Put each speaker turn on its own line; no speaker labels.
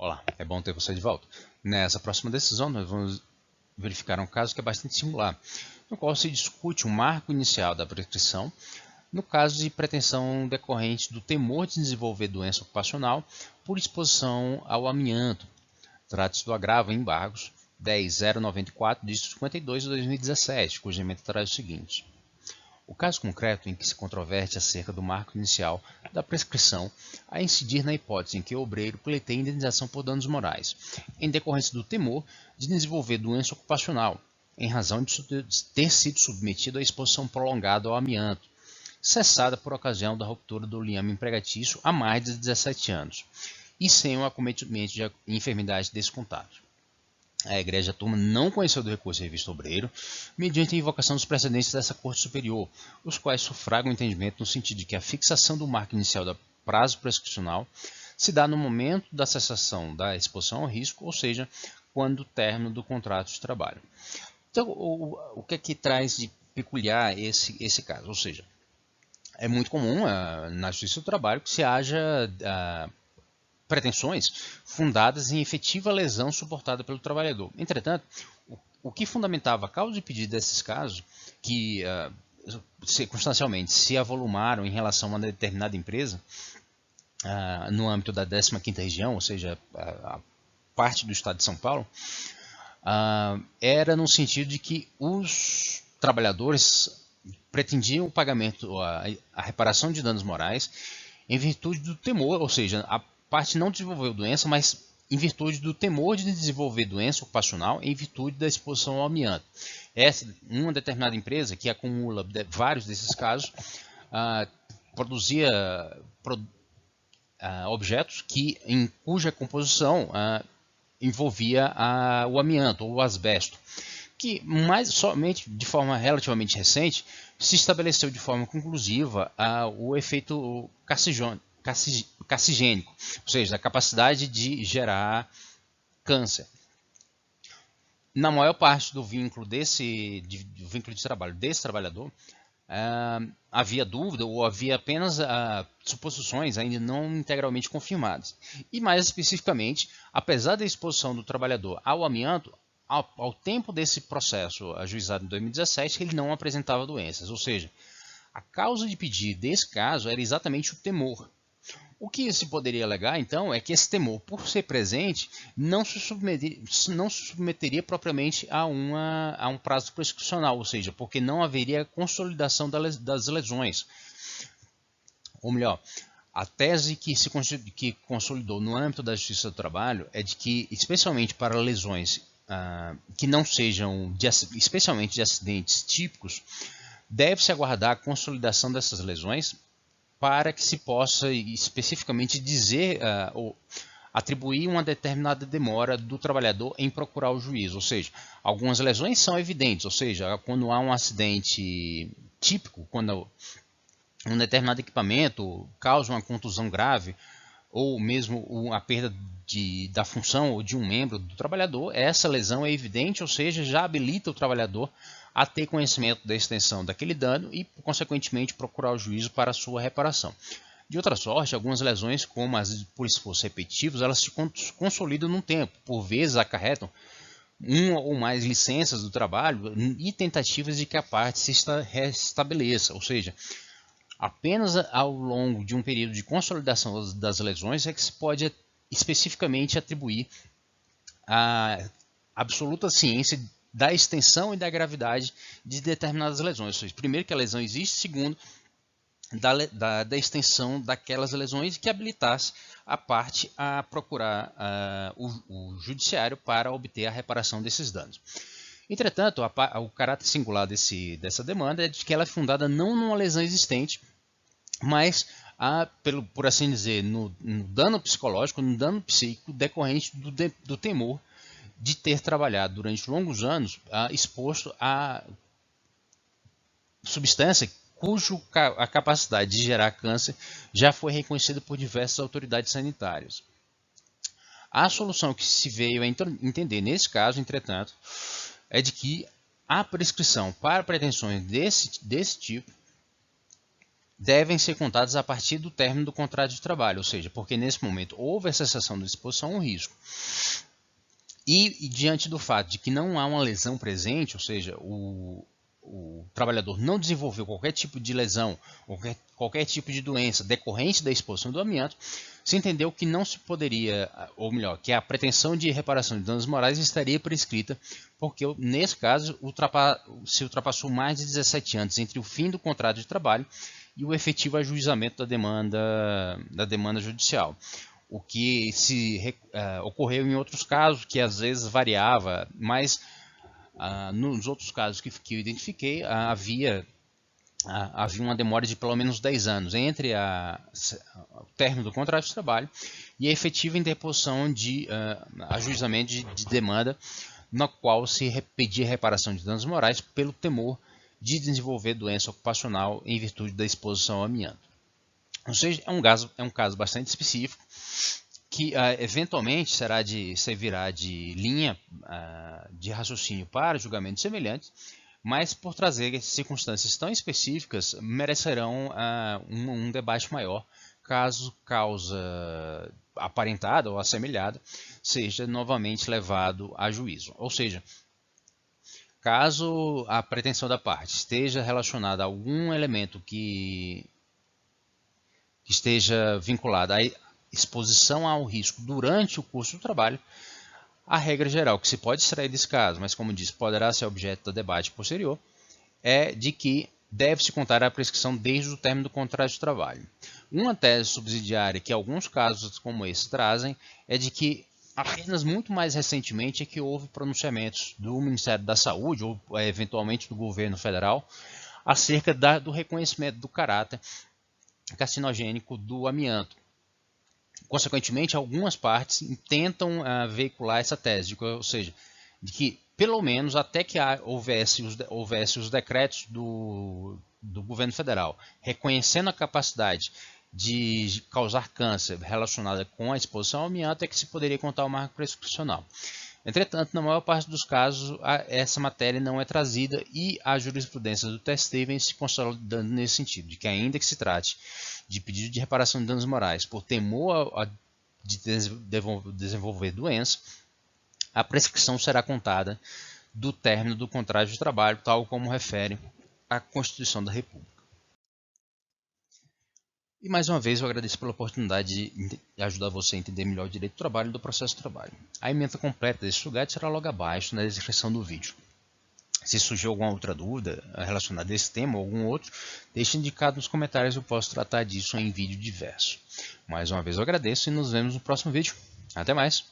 Olá, é bom ter você de volta. Nessa próxima decisão, nós vamos verificar um caso que é bastante singular, no qual se discute o marco inicial da prescrição no caso de pretensão decorrente do temor de desenvolver doença ocupacional por exposição ao amianto. Trata-se do agravo em embargos 10.094, dígito 52 de 2017, cuja emenda traz o seguinte. O caso concreto em que se controverte acerca do marco inicial da prescrição a incidir na hipótese em que o obreiro pleiteia indenização por danos morais, em decorrência do temor de desenvolver doença ocupacional, em razão de ter sido submetido à exposição prolongada ao amianto, cessada por ocasião da ruptura do liame empregatício há mais de 17 anos, e sem o acometimento de enfermidade desse contato. A Igreja Turma não conheceu do recurso revisto obreiro, mediante a invocação dos precedentes dessa Corte Superior, os quais sufragam o entendimento no sentido de que a fixação do marco inicial do prazo prescricional se dá no momento da cessação da exposição ao risco, ou seja, quando o término do contrato de trabalho. Então, o que é que traz de peculiar esse caso? Ou seja, é muito comum na Justiça do Trabalho que se haja pretensões fundadas em efetiva lesão suportada pelo trabalhador. Entretanto, o que fundamentava a causa de pedido desses casos, que circunstancialmente se avolumaram em relação a uma determinada empresa, no âmbito da 15ª região, ou seja, a parte do estado de São Paulo, era no sentido de que os trabalhadores pretendiam o pagamento, a reparação de danos morais, em virtude do temor, ou seja, a parte não desenvolveu doença, mas em virtude do temor de desenvolver doença ocupacional em virtude da exposição ao amianto. Uma determinada empresa que acumula vários desses casos, produzia objetos em cuja composição envolvia o amianto ou o asbesto, que somente de forma relativamente recente se estabeleceu de forma conclusiva o efeito carcinogênico, ou seja, a capacidade de gerar câncer. Na maior parte do vínculo de trabalho desse trabalhador, havia dúvida ou havia apenas suposições ainda não integralmente confirmadas. E mais especificamente, apesar da exposição do trabalhador ao amianto, ao tempo desse processo ajuizado em 2017, ele não apresentava doenças, ou seja, a causa de pedido desse caso era exatamente o temor. O que se poderia alegar, então, é que esse temor, por ser presente, não se submeteria propriamente a um prazo prescricional, ou seja, porque não haveria consolidação das lesões. Ou melhor, a tese que consolidou no âmbito da Justiça do Trabalho é de que, especialmente para lesões que não sejam especialmente de acidentes típicos, deve-se aguardar a consolidação dessas lesões para que se possa especificamente dizer ou atribuir uma determinada demora do trabalhador em procurar o juiz. Ou seja, algumas lesões são evidentes, ou seja, quando há um acidente típico, quando um determinado equipamento causa uma contusão grave, ou mesmo a perda da função ou de um membro do trabalhador, essa lesão é evidente, ou seja, já habilita o trabalhador a ter conhecimento da extensão daquele dano e, consequentemente, procurar o juízo para a sua reparação. De outra sorte, algumas lesões, como as por esforços repetitivos, elas se consolidam no tempo, por vezes acarretam uma ou mais licenças do trabalho e tentativas de que a parte se restabeleça, ou seja, apenas ao longo de um período de consolidação das lesões é que se pode especificamente atribuir a absoluta ciência da extensão e da gravidade de determinadas lesões. Ou seja, primeiro, que a lesão existe, segundo, da extensão daquelas lesões que habilitasse a parte a procurar o judiciário para obter a reparação desses danos. Entretanto, o caráter singular dessa demanda é de que ela é fundada não numa lesão existente, mas, por assim dizer, no dano psicológico, no dano psíquico decorrente do temor de ter trabalhado durante longos anos exposto a substância a capacidade de gerar câncer já foi reconhecida por diversas autoridades sanitárias. A solução que se veio a entender nesse caso, entretanto, é de que a prescrição para pretensões desse tipo devem ser contadas a partir do término do contrato de trabalho, ou seja, porque nesse momento houve a cessação da exposição ao risco. E diante do fato de que não há uma lesão presente, ou seja, o trabalhador não desenvolveu qualquer tipo de lesão ou qualquer tipo de doença decorrente da exposição do amianto, se entendeu que não se poderia, ou melhor, que a pretensão de reparação de danos morais estaria prescrita, porque nesse caso se ultrapassou mais de 17 anos entre o fim do contrato de trabalho e o efetivo ajuizamento da demanda judicial. O que ocorreu em outros casos, que às vezes variava, mas nos outros casos que eu identifiquei, havia uma demora de pelo menos 10 anos entre o término do contrato de trabalho e a efetiva interposição de ajuizamento de demanda, na qual se pedia reparação de danos morais pelo temor de desenvolver doença ocupacional em virtude da exposição ao amianto. Ou seja, é um caso bastante específico, que eventualmente servirá de linha de raciocínio para julgamentos semelhantes, mas por trazer circunstâncias tão específicas, merecerão um debate maior, caso causa aparentada ou assemelhada seja novamente levado a juízo. Ou seja, caso a pretensão da parte esteja relacionada a algum elemento que esteja vinculado à exposição ao risco durante o curso do trabalho, a regra geral que se pode extrair desse caso, mas como disse, poderá ser objeto do debate posterior, é de que deve-se contar a prescrição desde o término do contrato de trabalho. Uma tese subsidiária que alguns casos como esse trazem é de que apenas muito mais recentemente é que houve pronunciamentos do Ministério da Saúde ou eventualmente do governo federal acerca do reconhecimento do caráter carcinogênico do amianto. Consequentemente, algumas partes tentam veicular essa tese, ou seja, de que pelo menos até que houvesse os decretos do governo federal reconhecendo a capacidade de causar câncer relacionada com a exposição ao amianto, é que se poderia contar o marco prescricional. Entretanto, na maior parte dos casos, essa matéria não é trazida e a jurisprudência do TST vem se consolidando nesse sentido, de que ainda que se trate de pedido de reparação de danos morais por temor de desenvolver doença, a prescrição será contada do término do contrato de trabalho, tal como refere a Constituição da República. E mais uma vez eu agradeço pela oportunidade de ajudar você a entender melhor o direito do trabalho e do processo de trabalho. A ementa completa desse julgado será logo abaixo na descrição do vídeo. Se surgiu alguma outra dúvida relacionada a esse tema ou algum outro, deixe indicado nos comentários e eu posso tratar disso em vídeo diverso. Mais uma vez eu agradeço e nos vemos no próximo vídeo. Até mais!